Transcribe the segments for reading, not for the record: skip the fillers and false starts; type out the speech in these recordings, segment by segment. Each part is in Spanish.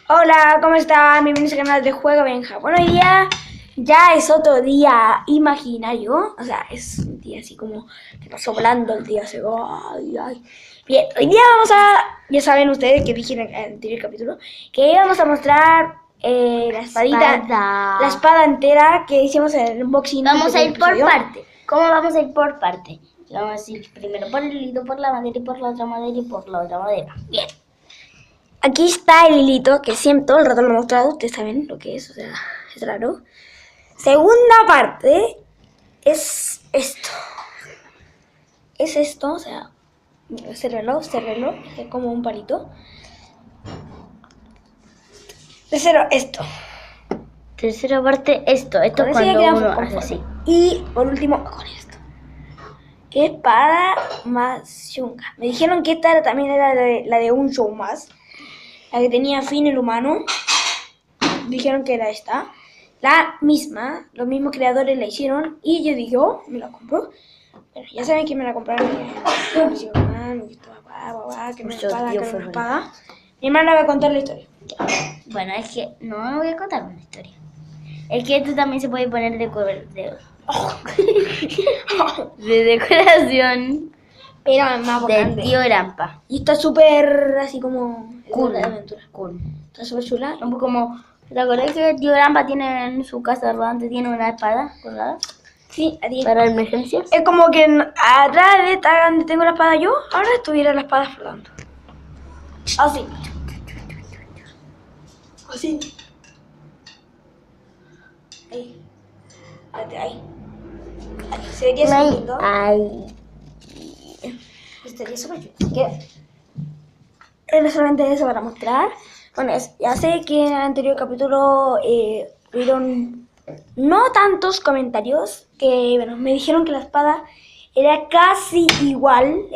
Hola, ¿cómo están? Bienvenidos al canal de Juego Benja. Bueno, hoy día ya es otro día imaginario. O sea, es un día así como que pasó volando el día. Bien, hoy día vamos a... Ya saben ustedes que dije en el anterior capítulo que íbamos a mostrar la espadita, la espada entera que hicimos en el unboxing. Vamos a ir por parte. ¿Cómo vamos a ir por parte? Vamos a ir primero por el hilito, por la madera y por la otra madera y por la otra madera. Bien. Aquí está el hilito que siempre todo el rato lo he mostrado. Ustedes saben lo que es, o sea, es raro. Segunda parte es esto. Es esto, o sea, este reloj, es como un palito. Tercero, esto. Tercera parte, esto Con cuando eso ya quedamos uno hace conformes. así. Y por último, con esto. Que es para Masyunga. Me dijeron que esta también era la de un show más. La que tenía fin el humano. Dijeron que era esta. La misma, los mismos creadores la hicieron. Y yo dije, oh, me la compro. Bueno, ya saben que me la compraron. Que me espada. Mi hermana va a contar la historia. Bueno, es que no voy a contar una historia. Es que esto también se puede poner de decoración. Era más del grande. tío Grampa. Y está súper así como Cool. de aventura. Cool. Está súper chula. Como, ¿te acuerdas que el tío Grampa tiene en su casa rodante tiene una espada colgada? Sí, Para emergencias. es como que atrás de esta donde tengo la espada yo, ahora estuviera la espada flotando. Así. Así. Ahí. Espérate, ahí. Ahí. Se vería súper lindo. Ay. Estaría súper chulo. No solamente eso para mostrar. Bueno, ya sé que en el anterior capítulo hubieron no tantos comentarios que bueno, me dijeron que la espada era casi igual.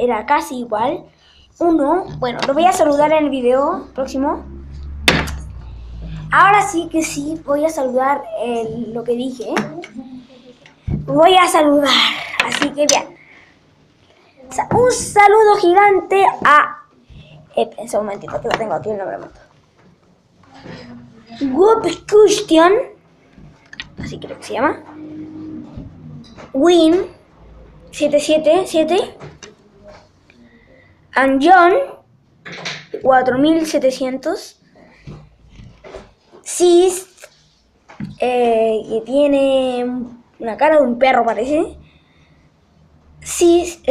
Bueno, lo voy a saludar en el video próximo. Ahora sí que sí, voy a saludar lo que dije. Voy a saludar. Así que bien. Un saludo gigante a... Espera un momentito que lo tengo aquí el nombre. Question, así creo que se llama. Win 777 and John 4700 Sis que tiene una cara de un perro parece. Sis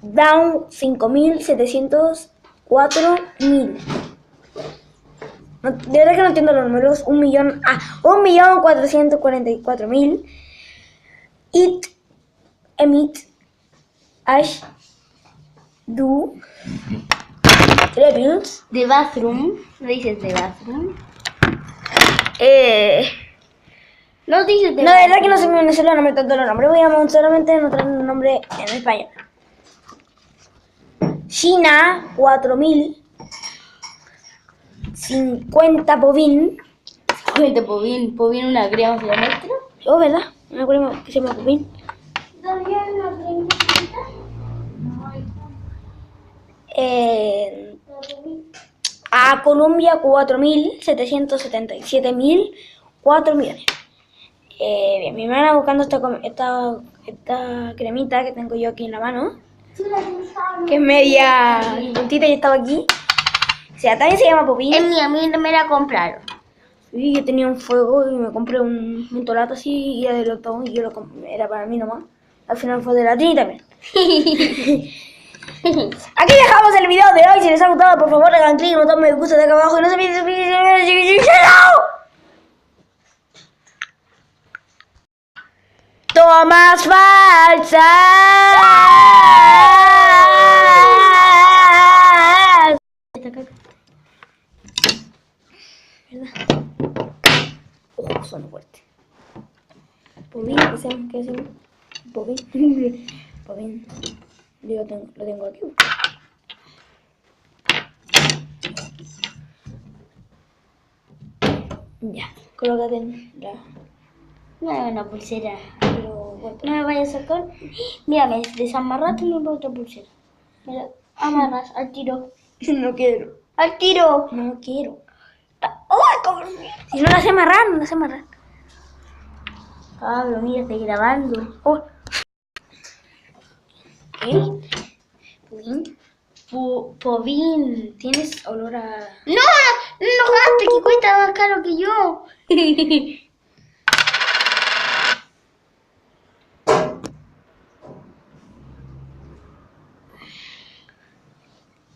Down 5704.000. De verdad que no entiendo los números. 1.444.000. Emit Ash Do Rebels. The Bathroom. ¿No dices The Bathroom? No dices The No, de verdad que no sé el nombre tanto los nombres. Voy a solamente anotar un nombre en español. China 4.000. 50 Povin. 50 Povin, una crema nuestra. Oh, ¿verdad? Me acuerdo que se llama Povin. A Colombia 4.777.004 millones. Bien, mi hermana buscando esta cremita que tengo yo aquí en la mano, que es media puntita y estaba aquí. O sea, también se llama Popín. A mí no me la compraron. Sí, yo tenía un fuego y me compré un mentolato así y era de Lotón y era para mí nomás. Al final fue de la Trini también. Aquí dejamos el video de hoy. Si les ha gustado, por favor, hagan clic en el botón me gusta de acá abajo y no se olviden de suscribirse. Tomas falsas. Oh, suena fuerte. Popín, ¿qué hacemos? Popín. Popín. Yo lo tengo aquí. Ya, colócate en la... No es una pulsera. Pero, bueno, No me vayas a sacar. Mira, me desamarraste mi otra pulsera. Mira. Amarras al tiro. No quiero. Al tiro. No quiero. ¡Ay, cabrón! Si no la sé amarrar, no la sé amarrar. Pablo, mira, estoy grabando. Oh. ¿Qué? Povín. Tienes olor a... ¡No! ¡No gaste! Que cuesta más caro que yo.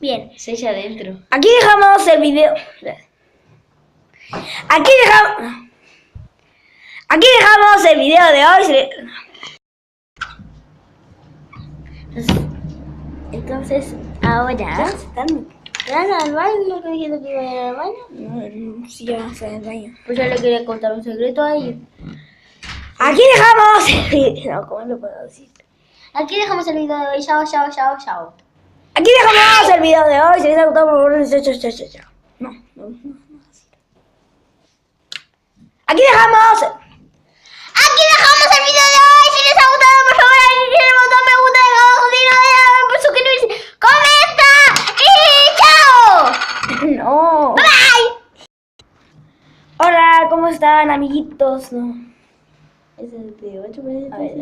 Bien. Sella adentro. Aquí dejamos el video. Aquí dejamos el video de hoy. Entonces, ahora... Están... ¿Van al baño? ¿No te dije que iban al baño? No, sí, ya se en el baño. Pues yo le quería contar un secreto ahí. Aquí dejamos el video. No, ¿cómo lo puedo decir? Aquí dejamos el video de hoy. Chao, chao, chao, chao. Aquí dejamos el video de hoy. Si les ha gustado, por favor, chao. No. Aquí dejamos. Aquí dejamos el video de hoy. Si les ha gustado, por favor, denle el botón me gusta de abajo. Si no, por suscribirse. ¡Comenta! ¡Y chao! No. ¡Bye! Hola, ¿cómo están, amiguitos? No. Ese es el video 8. A ver.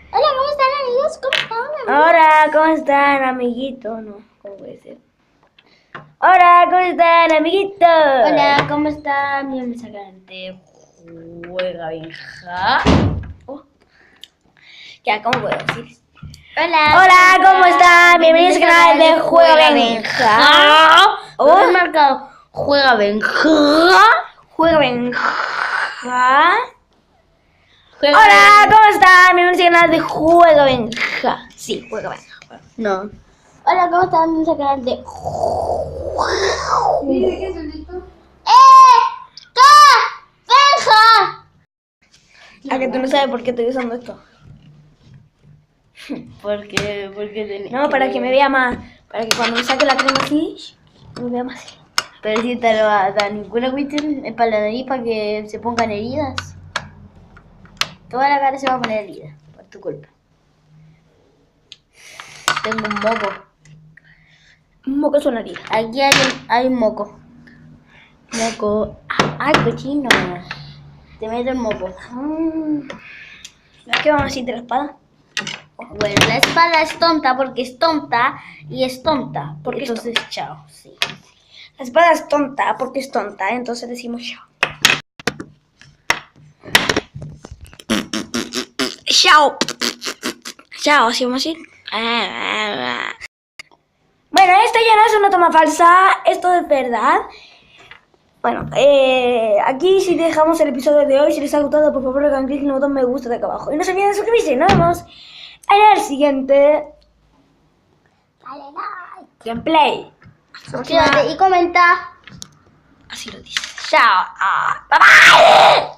Hola, ¿cómo están, amigos? ¿Cómo están? Hola, ¿cómo están, amiguitos? No, ¿cómo puede ser? Hola, ¿cómo están, amiguitos? Hola, ¿cómo están? Bienvenidos al canal de Juega Benja. Ya, ¿cómo puedo decir? Hola, ¿cómo están? Bienvenidos al canal de Juega Benja. Oh, he marcado Juega Benja. Juega Benja. Juega Hola, ¿cómo están? Bienvenidos al canal de Juega Benja. Sí, Juega Benja. No. Hola, ¿cómo están? Bienvenidos al canal de Benja. ¿A que tú no sabes por qué estoy usando esto? Porque tenés No, para que me vea más. Para que cuando me saque la crema así, me vea más así. Pero si te lo va a dar ninguna cuestión es para la nariz, para que se pongan heridas. Toda la cara se va a poner herida por tu culpa. Tengo un moco. Un moco en su nariz. Aquí hay un moco. Moco. ¡Ay, cochino! Te meto el moco. ¿Qué vamos a decir de la espada? Bueno, la espada es tonta porque es tonta y es tonta. Porque es entonces, chao. Sí. La espada es tonta porque es tonta, entonces decimos chao. Chao. Chao, ¿sí vamos a decir? Bueno, esto ya no es una toma falsa, esto es verdad. Bueno, aquí si dejamos el episodio de hoy. Si les ha gustado, por favor hagan clic en el botón me gusta de acá abajo. Y no se olviden de suscribirse. Nos vemos en el siguiente gameplay. Suscríbete y comenta. Así lo dice. Chao. Bye bye.